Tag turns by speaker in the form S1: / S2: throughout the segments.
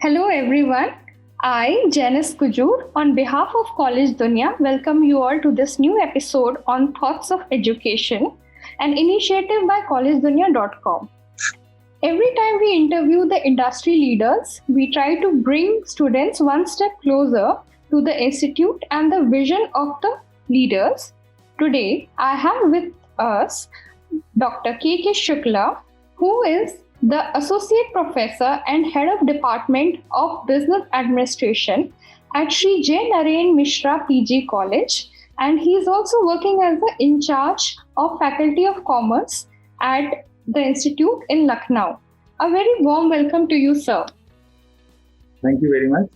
S1: Hello everyone. I, Janice Kujur, on behalf of College Dunya, welcome you all to this new episode on Thoughts of Education, an initiative by collegedunya.com. Every time we interview the industry leaders, we try to bring students one step closer to the institute and the vision of the leaders. Today, I have with us Dr. K.K. Shukla, who is the Associate Professor and Head of Department of Business Administration at Sri J. Narayan Mishra PG College, and he is also working as the in charge of Faculty of Commerce at the Institute in Lucknow. A very warm welcome to you, sir.
S2: Thank you very much.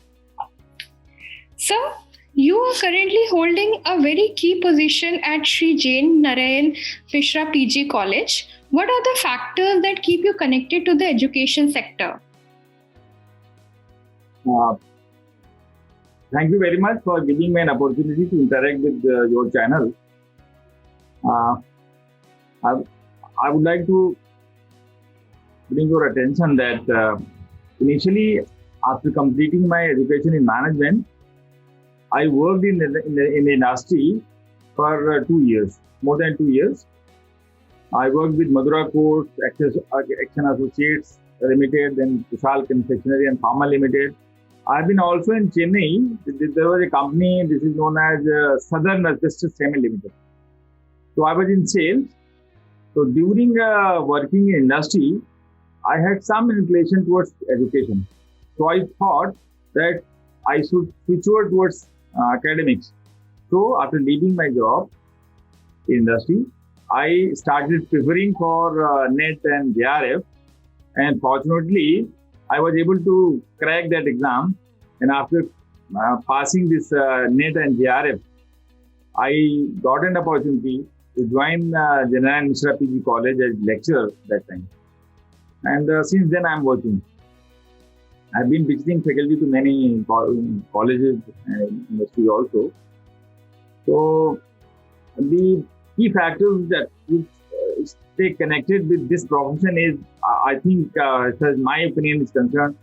S1: Sir, you are currently holding a very key position at Sri Jain Narayan Mishra PG College. What are the factors that keep you connected to the education sector?
S2: Thank you very much for giving me an opportunity to interact with your channel. I would like to bring your attention that initially, after completing my education in management, I worked in the industry for 2 years, more than 2 years. I worked with Madura Courts, Action Associates Limited, then Kushal Confectionery and Pharma Limited. I've been also in Chennai. There was a company, this is known as Southern Asbestos Semi Limited. So I was in sales. So during working in industry, I had some inclination towards education. So I thought that I should switch over towards academics. So after leaving my job in industry, I started preparing for NET and JRF, and fortunately, I was able to crack that exam. And after passing this NET and JRF, I got an opportunity to join Narayan Mishra PG College as lecturer that time. And since then, I'm working. I've been visiting faculty to many colleges and industries also. So the key factors that would stay connected with this profession is, I think, as far as my opinion is concerned,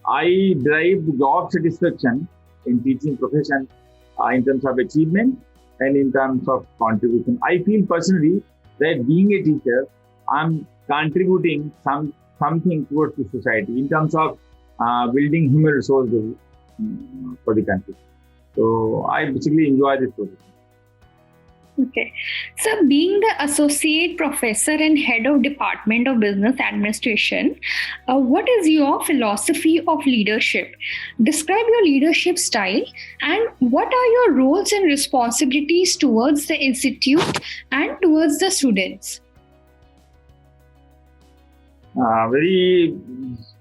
S2: I derive job satisfaction in teaching profession in terms of achievement and in terms of contribution. I feel personally that being a teacher, I'm contributing something towards the society in terms of building human resources for the country. So I basically enjoy this profession.
S1: Okay. So, being the Associate Professor and Head of Department of Business Administration, what is your philosophy of leadership? Describe your leadership style and what are your roles and responsibilities towards the institute and towards the students?
S2: Very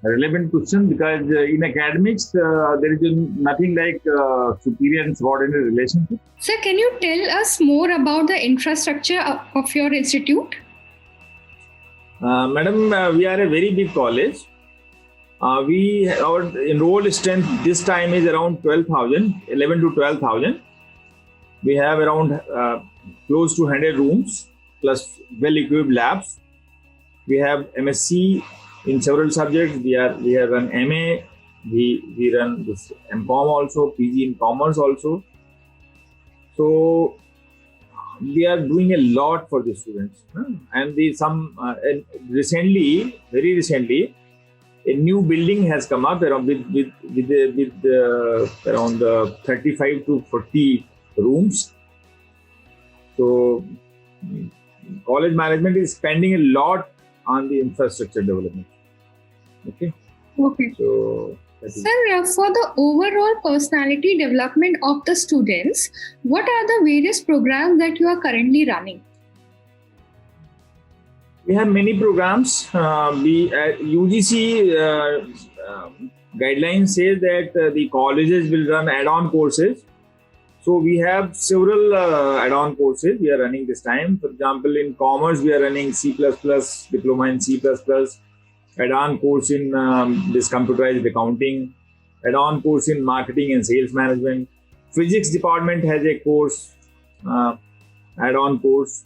S2: relevant question, because in academics, there is nothing like superior and subordinate relationship.
S1: Sir, can you tell us more about the infrastructure of your institute?
S2: Madam, we are a very big college. Our enrolled strength this time is around 12,000, 11 to 12,000. We have around close to 100 rooms plus well-equipped labs. We have MSc in several subjects. We have run MA. We run this MCOM also, PG in Commerce also. So we are doing a lot for the students. And very recently, a new building has come up around with around 35 to 40 rooms. So college management is spending a lot on the infrastructure development. Okay. So,
S1: sir, for the overall personality development of the students, what are the various programs that you are currently running?
S2: We have many programs. UGC guidelines say that the colleges will run add-on courses. So we have several add-on courses we are running this time. For example, in Commerce, we are running C++, Diploma in C++, add-on course in this computerized accounting, add-on course in Marketing and Sales Management. Physics department has a course, add-on course.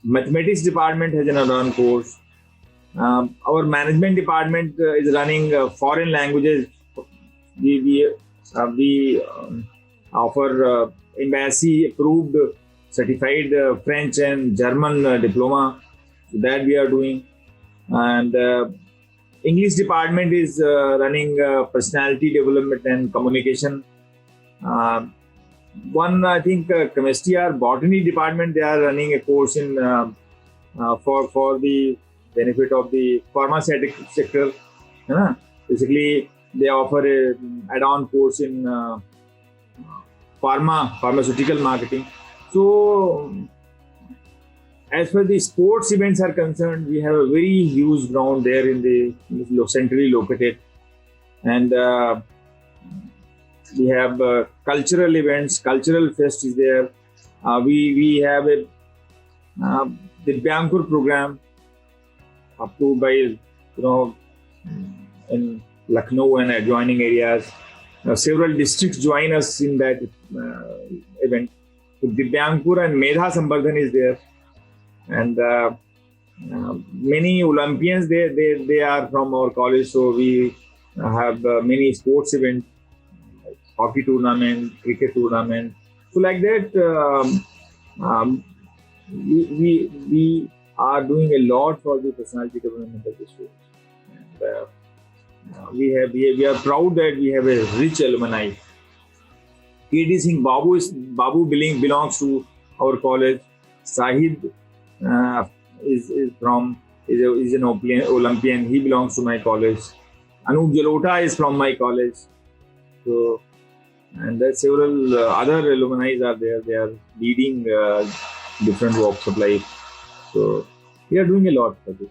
S2: Mathematics department has an add-on course. Our management department is running foreign languages we offer embassy approved certified French and German diploma. So that we are doing, and English department is running personality development and communication. Uh, One, I think, chemistry or botany department, they are running a course in for the benefit of the pharmaceutical sector. Uh, Basically, they offer a add-on course in pharmaceutical marketing. So, as far the sports events are concerned, we have a very huge ground there in the centrally located, and we have cultural events, cultural fest is there. We have a the Byankur program approved by in Lucknow and adjoining areas. Several districts join us in that event. So Divyankur and Medha Sambardhan is there, and many Olympians they are from our college. So we have many sports events, like hockey tournament, cricket tournament. So like that, we are doing a lot for the personality development of the students. And, we are proud that we have a rich alumni. K.D. Singh Babu belongs to our college. Sahid is an Olympian. He belongs to my college. Anup Jalota is from my college. So, and there are several other alumni are there. They are leading different walks of life. So we are doing a lot for this.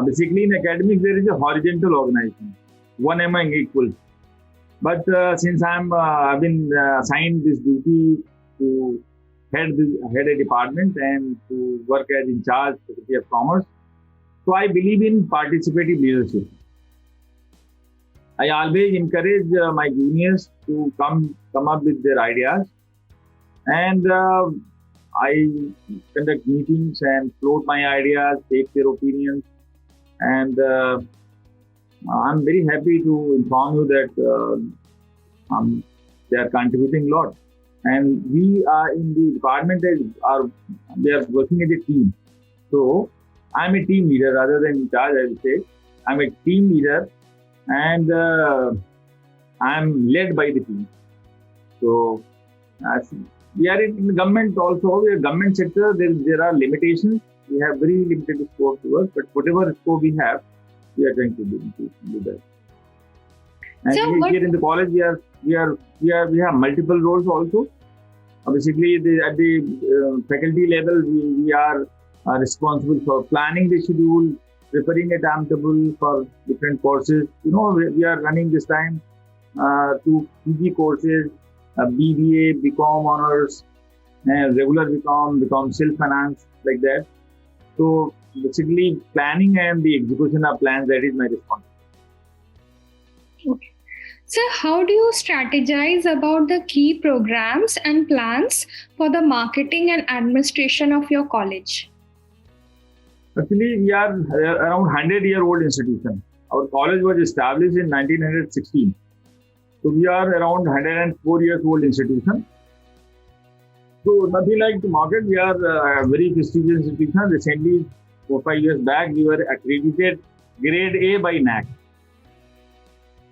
S2: Basically, in academics, there is a horizontal organization, one among equals. But since I've been assigned this duty to head a department and to work as in charge Faculty of Commerce, so I believe in participative leadership. I always encourage my juniors to come up with their ideas, and I conduct meetings and float my ideas, take their opinions. And I'm very happy to inform you that they are contributing a lot. And we are in the department we are working as a team. So I'm a team leader rather than in charge. I would say I'm a team leader, and I'm led by the team. So we are in the government also. We are government sector. There are limitations. We have very limited scope to work, but whatever scope we have, we are trying to do that. And
S1: So,
S2: here in the college, we have multiple roles also. Basically, at the faculty level, we are responsible for planning the schedule, preparing a timetable for different courses. We are running this time two PG courses, BBA, BCom honors, regular BCom self-finance, like that. So basically, planning and the execution of plans, that is my responsibility.
S1: okay. So, how do you strategize about the key programs and plans for the marketing and administration of your college?
S2: Actually, we are around 100-year-old institution. Our college was established in 1916. So we are around 104 years old institution. So nothing like to market. We are a very prestigious institution. Recently, 4-5 years back, we were accredited grade A by NAAC.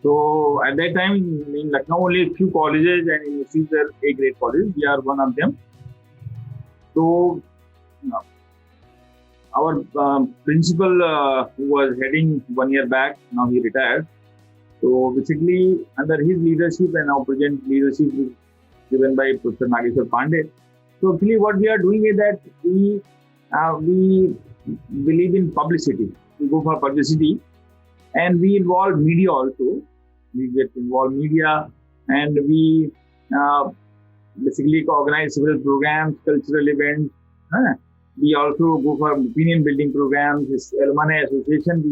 S2: So at that time, in Lucknow, only a few colleges and universities were A grade colleges. We are one of them. So our principal, who was heading 1 year back, now he retired. So basically, under his leadership and our present leadership is given by Professor Nageshwar Pandey. So actually, what we are doing is that we believe in publicity. We go for publicity, and we involve media also. We get involved media, and we basically organize several programs, cultural events. We also go for opinion building programs. This alumni association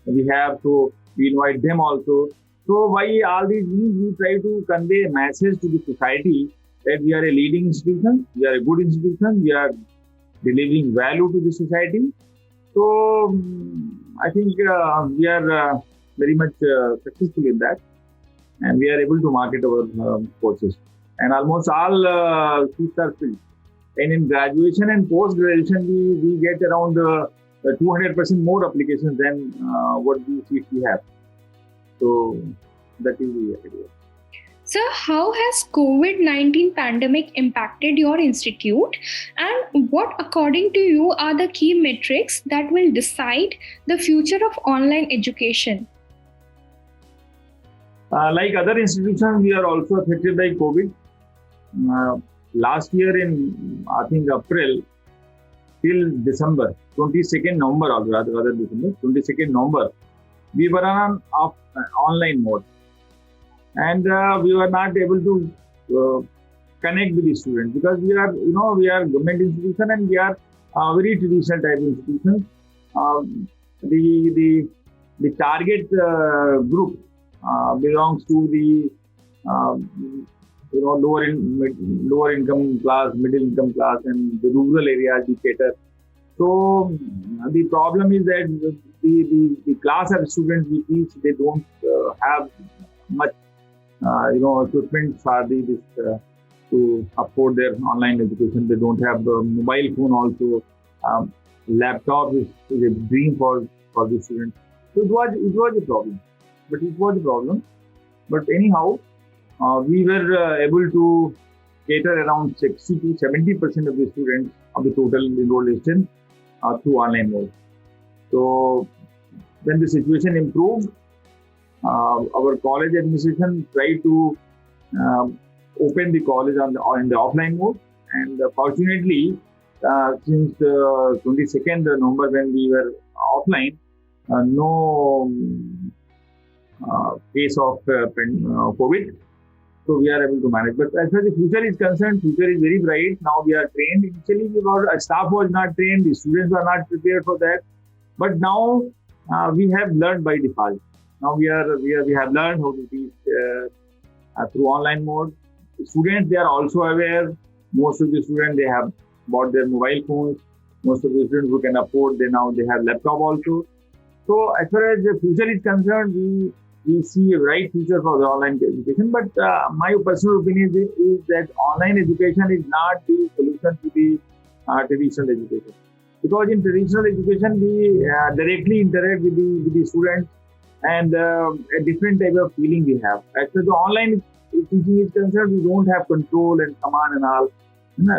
S2: we have, so we invite them also. So by all these means, we try to convey a message to the society that we are a leading institution, we are a good institution, we are delivering value to the society. So I think we are very much successful in that. and we are able to market our courses. And almost all seats are filled. And in graduation and post-graduation, we get around 200% more applications than what the seats we have. So that is the idea.
S1: Sir, how has COVID-19 pandemic impacted your institute, and what, according to you, are the key metrics that will decide the future of online education?
S2: Like other institutions, we are also affected by COVID. Last year in, I think, April till December, 22nd November, or rather December, 22nd November, we were on online mode. And we were not able to connect with the students because we are government institution and we are very traditional type institutions. The target group belongs to the lower income class, middle income class, and the rural areas we cater. So the problem is that the class of students we teach, they don't have much equipment for to afford their online education. They don't have the mobile phone also. Laptop is a dream for the students. So it was a problem. But anyhow, we were able to cater around 60 to 70% of the students of the total enrolled students through online mode. So when the situation improved, our college administration tried to open the college in the offline mode, and fortunately, since 22nd November when we were offline, no case of COVID, so we are able to manage. But as far as the future is concerned, future is very bright. Now we are trained. Initially, staff was not trained, the students were not prepared for that, but now we have learned by default. Now we have learned how to teach through online mode. The students, they are also aware. Most of the students, they have bought their mobile phones. Most of the students who can afford, they have laptop also. So as far as the future is concerned, we see a bright future for the online education. But my personal opinion is that online education is not the solution to the traditional education. Because in traditional education, we directly interact with the students, and a different type of feeling we have. As far as the online teaching is concerned, we don't have control and command and all.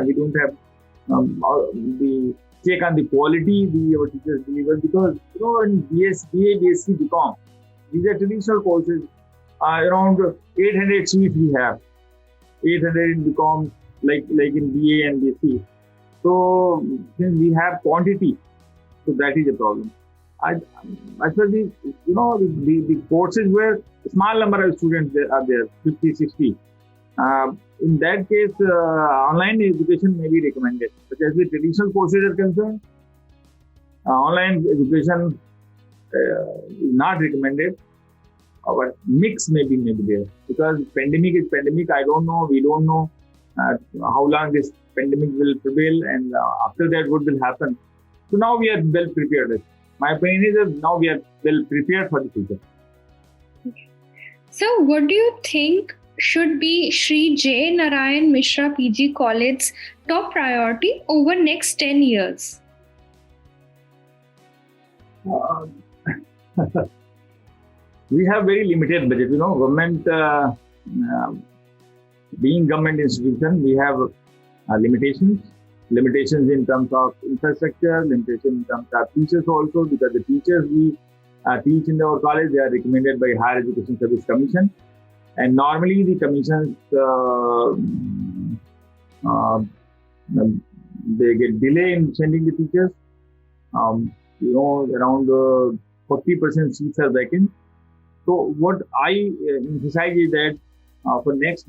S2: We don't have the check on the quality our teachers deliver, because in BA, BSc, BCom, these are traditional courses. Around 800 seats we have. 800 in BCom, like in BA and BSc. So since we have quantity, so that is a problem. As far as the courses where small number of students are there, 50, 60. In that case, online education may be recommended. But as the traditional courses are concerned, online education is not recommended. But mix may be there, because pandemic is pandemic. I don't know. We don't know how long this pandemic will prevail, and after that, what will happen. So now we are well prepared. My opinion is that now we are well prepared for the future.
S1: So, what do you think should be Sri J. Narayan Mishra PG College's top priority over next 10 years?
S2: We have very limited budget. Government, being government institution, we have limitations in terms of infrastructure, limitations in terms of teachers also, because the teachers we teach in our college, they are recommended by Higher Education Service Commission, and normally the commissions they get delay in sending the teachers. Around 40% seats are vacant. So what I emphasize is that for next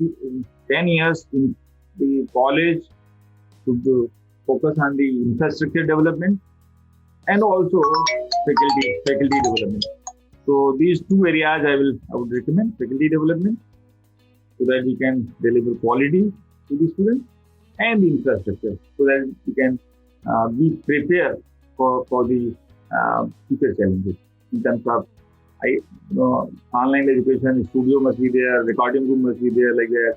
S2: 10 years, in the college should focus on the infrastructure development and also faculty development. So these two areas I would recommend: faculty development, so that we can deliver quality to the students, and the infrastructure, so that we can be prepared for the future challenges in terms of Online education, studio must be there, recording room must be there, like that,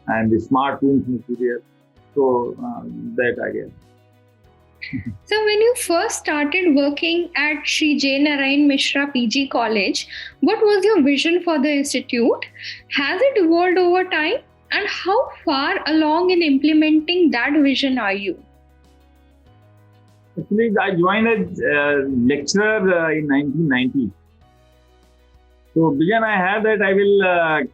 S2: and the smart rooms must be there. So that idea.
S1: So, when you first started working at Sri J. Narayan Mishra PG College, what was your vision for the institute? Has it evolved over time? And how far along in implementing that vision are you?
S2: Actually, I joined as lecturer in 1990. So, vision I have that I will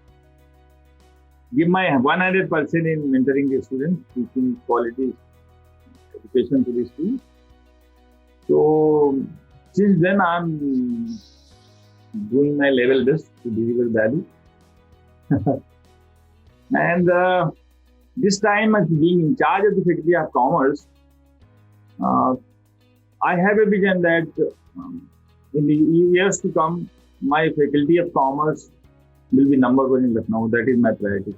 S2: give my 100% in mentoring the students, teaching quality education to the students. So, since then, I'm doing my level best to deliver value. And this time, as being in charge of the Faculty of Commerce, I have a vision that in the years to come, my Faculty of Commerce will be number one in Lucknow. That is my priority.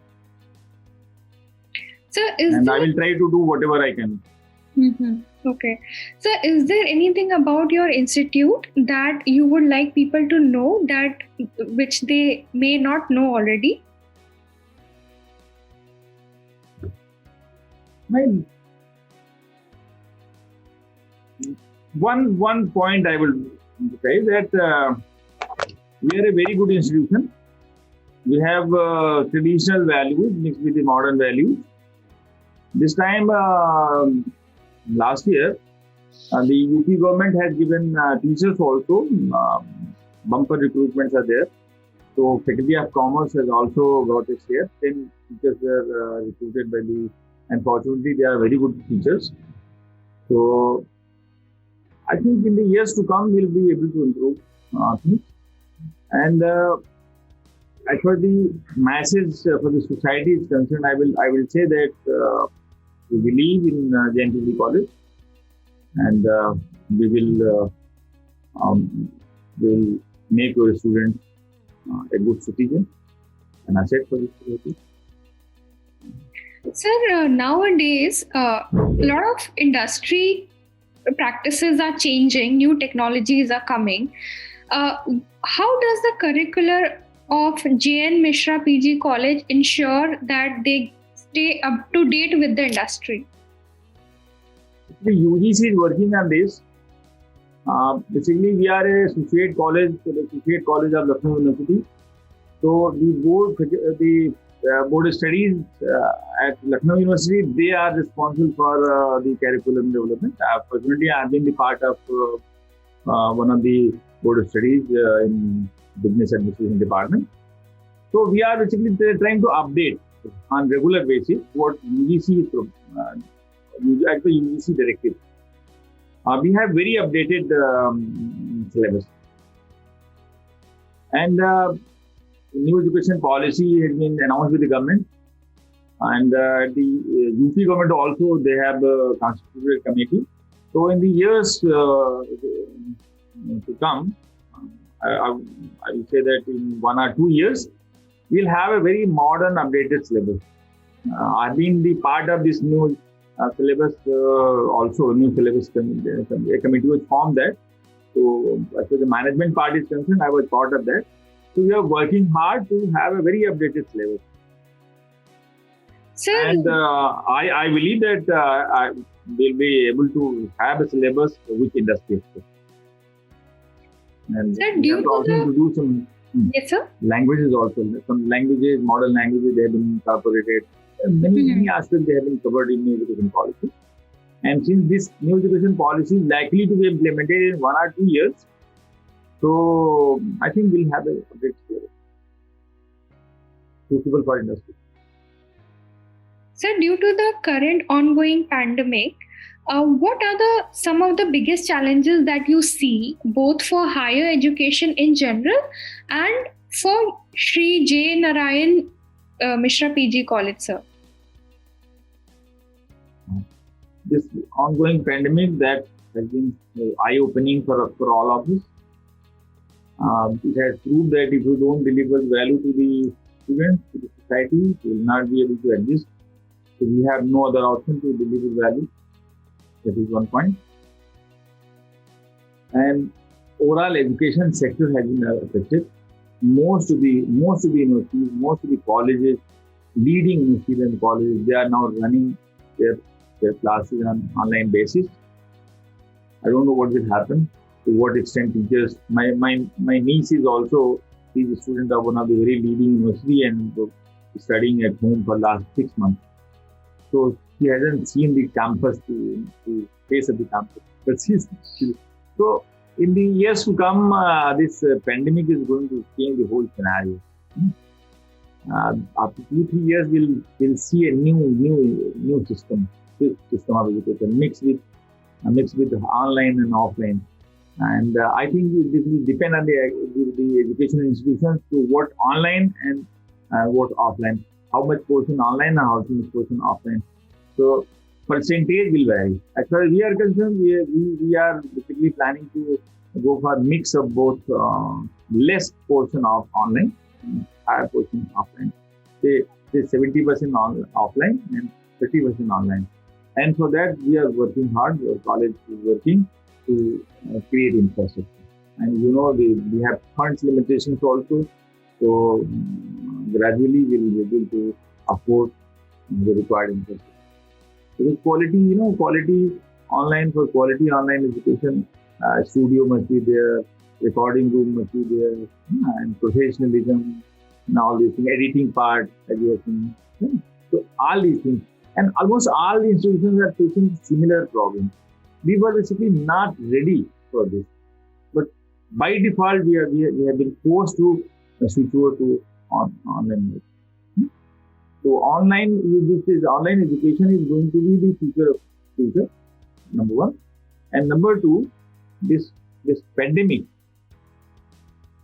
S1: So,
S2: I will try to do whatever I can.
S1: Okay. So, is there anything about your institute that you would like people to know that which they may not know already?
S2: One point I will say that we are a very good institution. We have traditional values mixed with the modern values. This time, last year, the UP government has given teachers also, bumper recruitments are there. So, Faculty of Commerce has also got a share. 10 teachers were recruited by the, unfortunately, they are very good teachers. So, I think in the years to come, we'll be able to improve things. And as for the masses, for the society is concerned, I will say that we believe in JNPT College, and we will make your student a good citizen, an asset for the society.
S1: Sir, nowadays, a lot of industry practices are changing, new technologies are coming. How does the curricular of JN Mishra PG College ensure that they stay up to date with the industry?
S2: The UGC is working on this. Basically, we are a associate college, the Associate College of Lucknow University. So the board of studies at Lucknow University, they are responsible for the curriculum development. Personally, I have been the part of one of the board of studies in business administration department. So we are basically trying to update on regular basis what UGC is as per UGC directive. We have very updated syllabus. And new education policy has been announced with the government. And the UP government also, they have a constituted a committee. So in the years to come, I will say that in 1 or 2 years, we'll have a very modern updated syllabus. I've been the part of this new syllabus, also new syllabus a committee was formed that. So as far as the management part is concerned, I was part of that. So we are working hard to have a very updated syllabus.
S1: Sir,
S2: and I believe that we'll be able to have a syllabus which industry expects. And
S1: sir,
S2: we have to also introduce some
S1: yes, sir?
S2: languages also. Some languages, modern languages, they have been incorporated. Many aspects they have been covered in new education policy. And since this new education policy is likely to be implemented in 1 or 2 years, so I think we'll have a great syllabus suitable for industry.
S1: Sir, due to the current ongoing pandemic, what are some of the biggest challenges that you see both for higher education in general and for Sri J. Narayan Mishra PG College, sir?
S2: This ongoing pandemic that has been eye-opening for all of us. It has proved that if you don't deliver value to the students, to the society, you will not be able to exist. So we have no other option to deliver value. That is one point. And overall education sector has been affected. Most of the universities, most of the colleges, leading universities and colleges, they are now running their classes on online basis. I don't know what will happen, to what extent teachers. My niece is also, she's a student of one of the very leading university and studying at home for last 6 months. So she hasn't seen the campus to face at the campus. But so in the years to come, this pandemic is going to change the whole scenario. After 2-3 years, we'll see a new system of education mixed with online and offline. And I think this will depend on the education institutions to what online and what offline. How much portion online and how much portion offline. So percentage will vary. As far as we are concerned, we are basically planning to go for a mix of both, less portion of online and higher portion offline. Say 70% offline and 30% online. And for that, we are working hard. Our college is working to create infrastructure. And we have funds limitations also. So gradually we'll be able to afford the required infrastructure. Because quality online, for quality online education, studio must be there, recording room must be there, and professionalism and all these things, editing part, as you are saying. So all these things. And almost all the institutions are facing similar problems. We were basically not ready for this. But by default, we have been forced to switch over to online mode. So online education is going to be the future, number one. And number two, this pandemic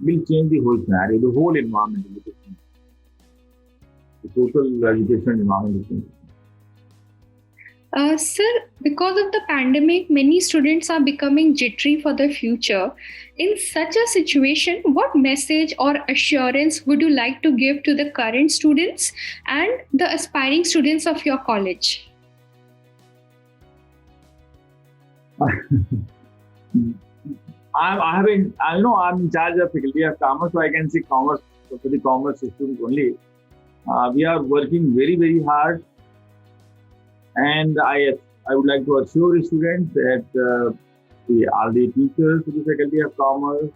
S2: will change the whole scenario, the whole environment of education. The social education environment is changing.
S1: Sir, because of the pandemic, many students are becoming jittery for the future. In such a situation, what message or assurance would you like to give to the current students and the aspiring students of your college?
S2: I'm in charge of faculty of commerce, so I can say commerce for the commerce students only. We are working very, very hard. And I would like to assure the students that all the teachers of the Faculty of Commerce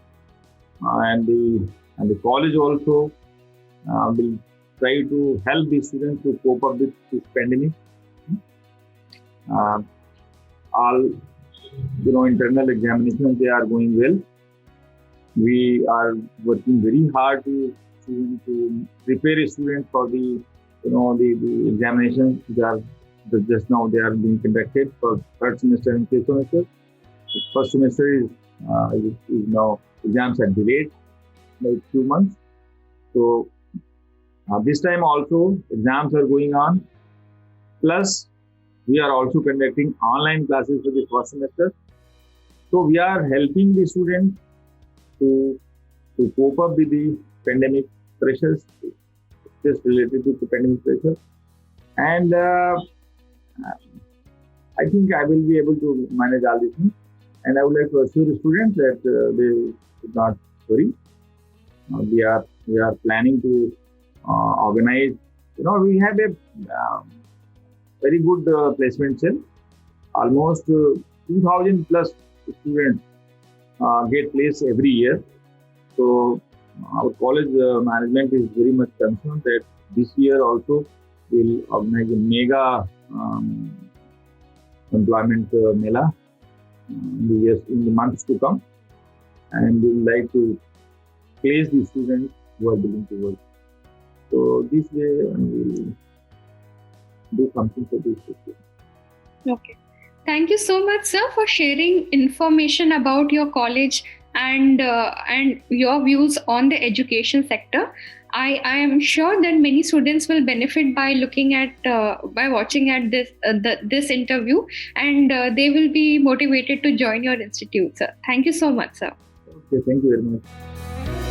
S2: and the college also will try to help the students to cope up with this pandemic. All internal examinations, they are going well. We are working very hard to prepare students for the examinations which are just now they are being conducted for third semester and fifth semester. The first semester is now, exams are delayed by a few months. So this time also exams are going on. Plus we are also conducting online classes for the first semester. So we are helping the students to cope up with the pandemic pressures, just related to the pandemic pressure. And I think I will be able to manage all these things. And I would like to assure the students that they should not worry. We are planning to organize. We have a very good placement cell. Almost 2,000 plus students get placed every year. So our college management is very much concerned that this year also we'll organize a mega employment mela in the months to come, and we would like to place the students who are willing to work. So this way we will do something for this students.
S1: Okay. Thank you so much, sir, for sharing information about your college and your views on the education sector. I am sure that many students will benefit by watching at this interview, and they will be motivated to join your institute, sir. Thank you so much, sir.
S2: Okay, thank you very much.